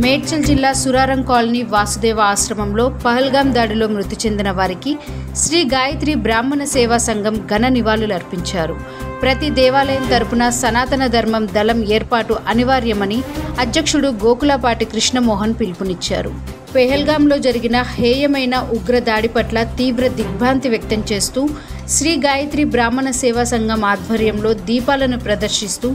మేడ్చల్ జిల్లా సురారం కాలనీ వాసుదేవ ఆశ్రమంలో పహల్గాం దాడిలో మృతి చెందిన వారికి శ్రీ గాయత్రి బ్రాహ్మణ సేవా సంఘం ఘన నివాళులు అర్పించారు. ప్రతి దేవాలయం తరపున సనాతన ధర్మం దళం ఏర్పాటు అనివార్యమని అధ్యక్షుడు గోకులపాటి కృష్ణమోహన్ పిలుపునిచ్చారు. పెహల్గాంలో జరిగిన హేయమైన ఉగ్ర దాడి పట్ల తీవ్ర దిగ్భ్రాంతి వ్యక్తం చేస్తూ శ్రీ గాయత్రి బ్రాహ్మణ సేవా సంఘం ఆధ్వర్యంలో దీపాలను ప్రదర్శిస్తూ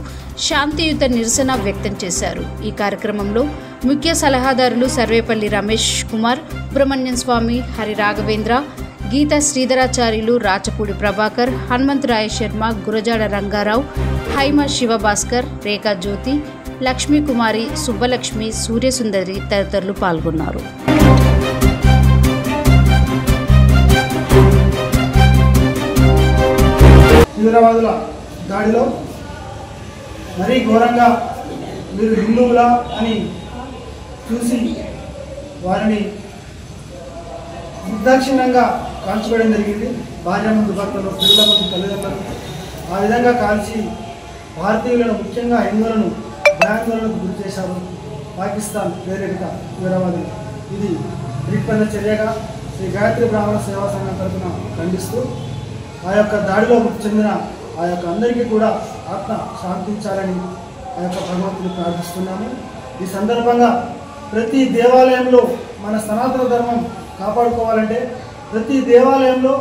శాంతియుత నిరసన వ్యక్తం చేశారు. ఈ కార్యక్రమంలో ముఖ్య సలహాదారులు సర్వేపల్లి రమేష్ కుమార్, సుబ్రహ్మణ్యం స్వామి, హరి రాఘవేంద్ర, గీతా శ్రీధరాచార్యులు, రాచపూడి ప్రభాకర్, హనుమంతరాయ శర్మ, గురజాడ రంగారావు, హైమ శివభాస్కర్, రేఖా జ్యోతి, లక్ష్మీ కుమారి, సుబ్బలక్ష్మి, సూర్యసుందరి తదితరులు పాల్గొన్నారు. తీవ్రవాదుల దాడిలో మరీ ఘోరంగా మీరు హిందువులా అని చూసి వారిని నిర్దాక్షిణ్యంగా కాల్చివేయడం జరిగింది. భార్య ముందు భర్తలు, పిల్లల ముందు తల్లిదండ్రులు ఆ విధంగా కాల్చి భారతీయులను, ముఖ్యంగా హిందువులను భయాందోళనకు గురి చేశారు పాకిస్తాన్ ప్రేరేపిత తీవ్రవాదులు. ఇది ప్రతిపన్న చర్యగా శ్రీ గాయత్రి బ్రాహ్మణ సేవా సంఘం తరఫున ఖండిస్తూ ఆ యొక్క దాడిలో మృతి చెందిన ఆ యొక్క అందరికీ కూడా ఆత్మ శాంతించాలని ఆ యొక్క భగవంతుని ప్రార్థిస్తున్నాము. ఈ సందర్భంగా ప్రతి దేవాలయంలో మన సనాతన ధర్మం కాపాడుకోవాలంటే ప్రతి దేవాలయంలో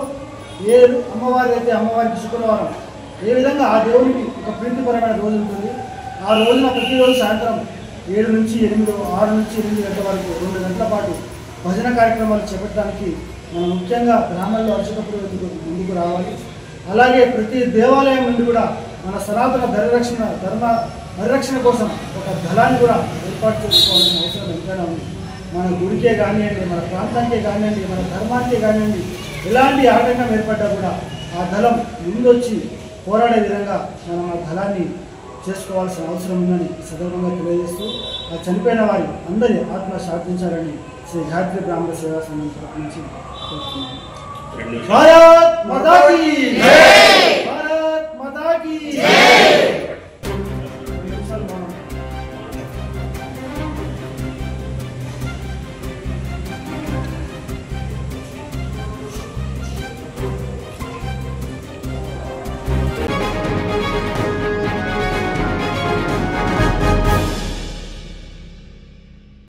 ఏ అమ్మవారి అయితే అమ్మవారికి శుక్రవారం ఏ విధంగా ఆ దేవునికి ఒక ప్రీతిపరమైన రోజు ఉంటుంది. ఆ రోజున ప్రతిరోజు సాయంత్రం 7 నుంచి 8, 6 నుంచి 8 గంటల వరకు 2 గంటల పాటు భజన కార్యక్రమాలు చేపట్టడానికి మనం ముఖ్యంగా బ్రాహ్మణులు అర్చకులు ముందుకు రావాలి. అలాగే ప్రతి దేవాలయం నుండి కూడా మన సనాతన ధర్మ పరిరక్షణ కోసం ఒక దళాన్ని కూడా ఏర్పాటు చేసుకోవాల్సిన అవసరం ఎంతైనా ఉంది. మన గుడికే కానివ్వండి, మన ప్రాంతానికే కానివ్వండి, మన ధర్మానికే కానివ్వండి, ఎలాంటి ఆటంకం ఏర్పడ్డా కూడా ఆ దళం ముందొచ్చి పోరాడే విధంగా మనం ఆ దళాన్ని చేసుకోవాల్సిన అవసరం ఉందని సందర్భంగా తెలియజేస్తూ ఆ చనిపోయిన వారి అందరి ఆత్మ శాంతించాలని శ్రీ గాయత్రి బ్రాహ్మణ సేవా సంఘం తరఫు నుంచి కోరుతున్నాను. భారత్ మాతా కీ జై! భారత్ మాతా కీ జై!